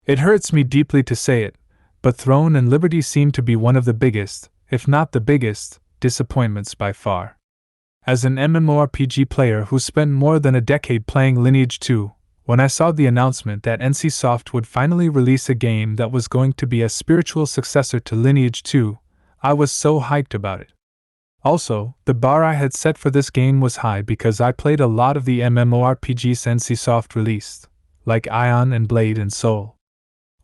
It hurts me deeply to say it, but Throne and Liberty seem to be one of the biggest, if not the biggest, disappointments by far. As an MMORPG player who spent more than a decade playing Lineage 2, when I saw the announcement that NCSoft would finally release a game that was going to be a spiritual successor to Lineage 2, I was so hyped about it. Also, the bar I had set for this game was high because I played a lot of the MMORPGs NCSoft released, like Ion and Blade and Soul.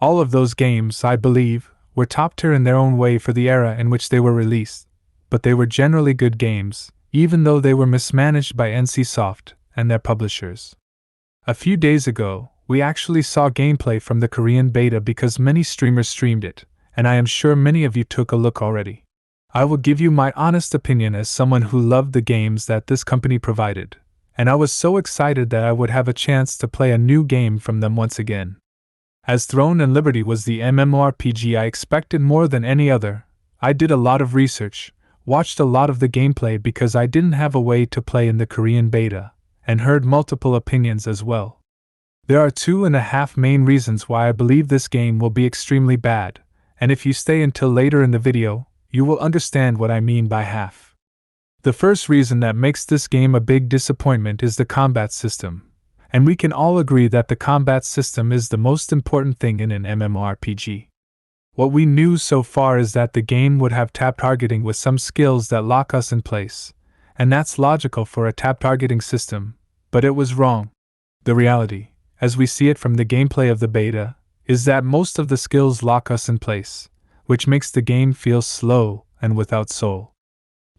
All of those games, I believe, were top tier in their own way for the era in which they were released, but they were generally good games, even though they were mismanaged by NCSoft and their publishers. A few days ago, we actually saw gameplay from the Korean beta because many streamers streamed it, and I am sure many of you took a look already. I will give you my honest opinion as someone who loved the games that this company provided, and I was so excited that I would have a chance to play a new game from them once again. As Throne and Liberty was the MMORPG I expected more than any other, I did a lot of research, watched a lot of the gameplay because I didn't have a way to play in the Korean beta, and heard multiple opinions as well. There are 2.5 main reasons why I believe this game will be extremely bad, and if you stay until later in the video, you will understand what I mean by half. The first reason that makes this game a big disappointment is the combat system, and we can all agree that the combat system is the most important thing in an MMORPG. What we knew so far is that the game would have tab targeting with some skills that lock us in place, and that's logical for a tab targeting system, but it was wrong. The reality, as we see it from the gameplay of the beta, is that most of the skills lock us in place, which makes the game feel slow and without soul.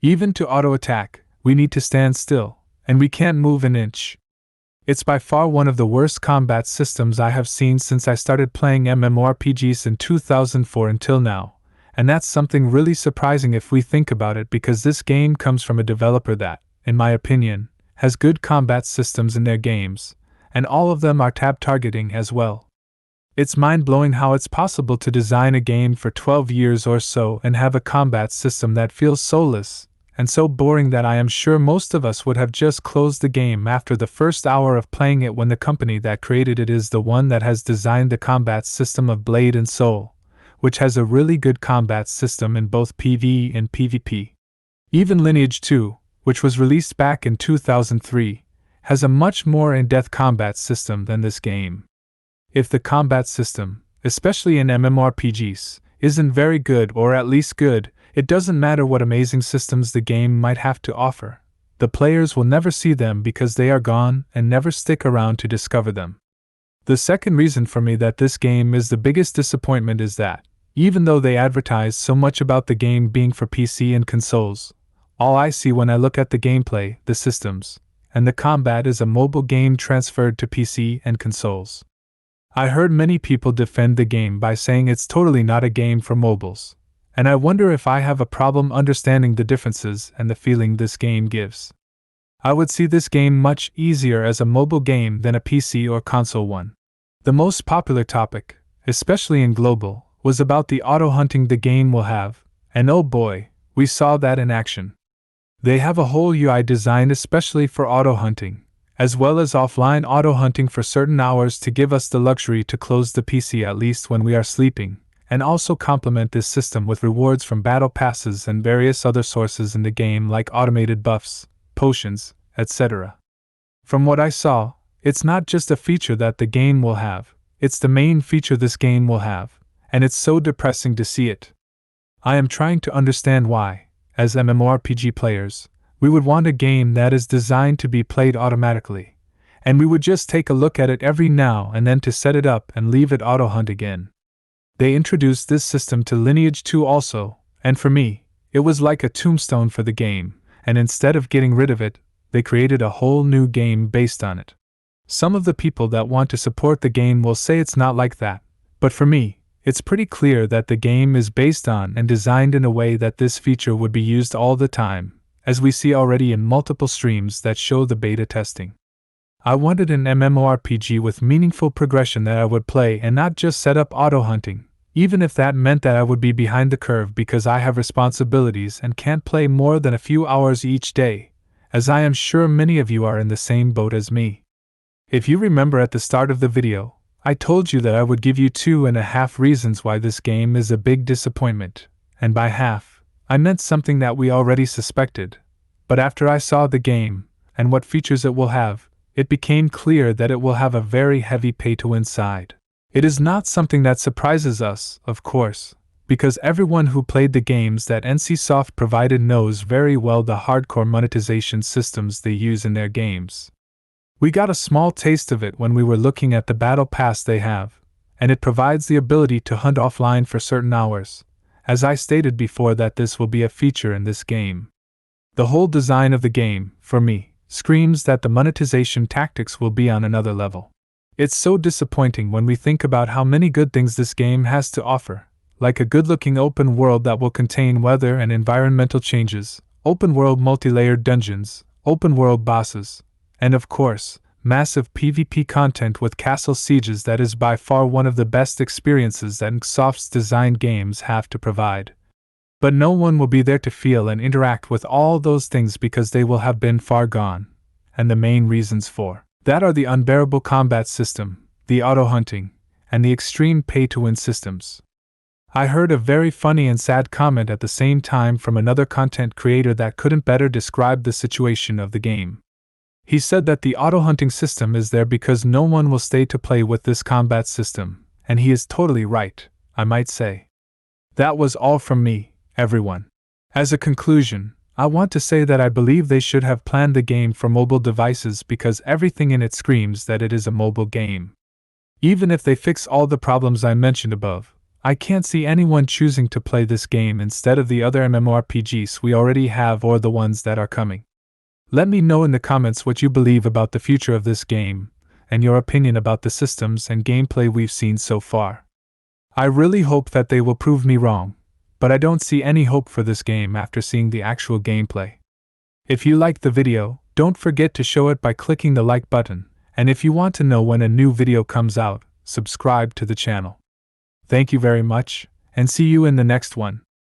Even to auto-attack, we need to stand still, and we can't move an inch. It's by far one of the worst combat systems I have seen since I started playing MMORPGs in 2004 until now, and that's something really surprising if we think about it because this game comes from a developer that, in my opinion, has good combat systems in their games, and all of them are tab targeting as well. It's mind-blowing how it's possible to design a game for 12 years or so and have a combat system that feels soulless and so boring that I am sure most of us would have just closed the game after the first hour of playing it when the company that created it is the one that has designed the combat system of Blade and Soul, which has a really good combat system in both PvE and PvP. Even Lineage 2, which was released back in 2003, has a much more in-depth combat system than this game. If the combat system, especially in MMORPGs, isn't very good or at least good, it doesn't matter what amazing systems the game might have to offer. The players will never see them because they are gone and never stick around to discover them. The second reason for me that this game is the biggest disappointment is that, even though they advertise so much about the game being for PC and consoles, all I see when I look at the gameplay, the systems, and the combat is a mobile game transferred to PC and consoles. I heard many people defend the game by saying it's totally not a game for mobiles, and I wonder if I have a problem understanding the differences and the feeling this game gives. I would see this game much easier as a mobile game than a PC or console one. The most popular topic, especially in global, was about the auto-hunting the game will have, and oh boy, we saw that in action. They have a whole UI designed especially for auto-hunting, as well as offline auto-hunting for certain hours to give us the luxury to close the PC at least when we are sleeping, and also complement this system with rewards from battle passes and various other sources in the game like automated buffs, potions, etc. From what I saw, it's not just a feature that the game will have, it's the main feature this game will have, and it's so depressing to see it. I am trying to understand why, as MMORPG players, we would want a game that is designed to be played automatically, and we would just take a look at it every now and then to set it up and leave it auto-hunt again. They introduced this system to Lineage 2 also, and for me, it was like a tombstone for the game, and instead of getting rid of it, they created a whole new game based on it. Some of the people that want to support the game will say it's not like that, but for me, it's pretty clear that the game is based on and designed in a way that this feature would be used all the time, as we see already in multiple streams that show the beta testing. I wanted an MMORPG with meaningful progression that I would play and not just set up auto-hunting, even if that meant that I would be behind the curve because I have responsibilities and can't play more than a few hours each day, as I am sure many of you are in the same boat as me. If you remember at the start of the video, I told you that I would give you 2.5 reasons why this game is a big disappointment, and by half, I meant something that we already suspected. But after I saw the game, and what features it will have, it became clear that it will have a very heavy pay-to-win side. It is not something that surprises us, of course, because everyone who played the games that NCSoft provided knows very well the hardcore monetization systems they use in their games. We got a small taste of it when we were looking at the battle pass they have, and it provides the ability to hunt offline for certain hours, as I stated before that this will be a feature in this game. The whole design of the game, for me, screams that the monetization tactics will be on another level. It's so disappointing when we think about how many good things this game has to offer, like a good-looking open world that will contain weather and environmental changes, open-world multi-layered dungeons, open-world bosses, and of course, massive PvP content with castle sieges that is by far one of the best experiences that NCSoft's designed games have to provide. But no one will be there to feel and interact with all those things because they will have been far gone, and the main reasons for that are the unbearable combat system, the auto-hunting, and the extreme pay-to-win systems. I heard a very funny and sad comment at the same time from another content creator that couldn't better describe the situation of the game. He said that the auto-hunting system is there because no one will stay to play with this combat system, and he is totally right, I might say. That was all from me, everyone. As a conclusion, I want to say that I believe they should have planned the game for mobile devices because everything in it screams that it is a mobile game. Even if they fix all the problems I mentioned above, I can't see anyone choosing to play this game instead of the other MMORPGs we already have or the ones that are coming. Let me know in the comments what you believe about the future of this game, and your opinion about the systems and gameplay we've seen so far. I really hope that they will prove me wrong, but I don't see any hope for this game after seeing the actual gameplay. If you liked the video, don't forget to show it by clicking the like button, and if you want to know when a new video comes out, subscribe to the channel. Thank you very much, and see you in the next one.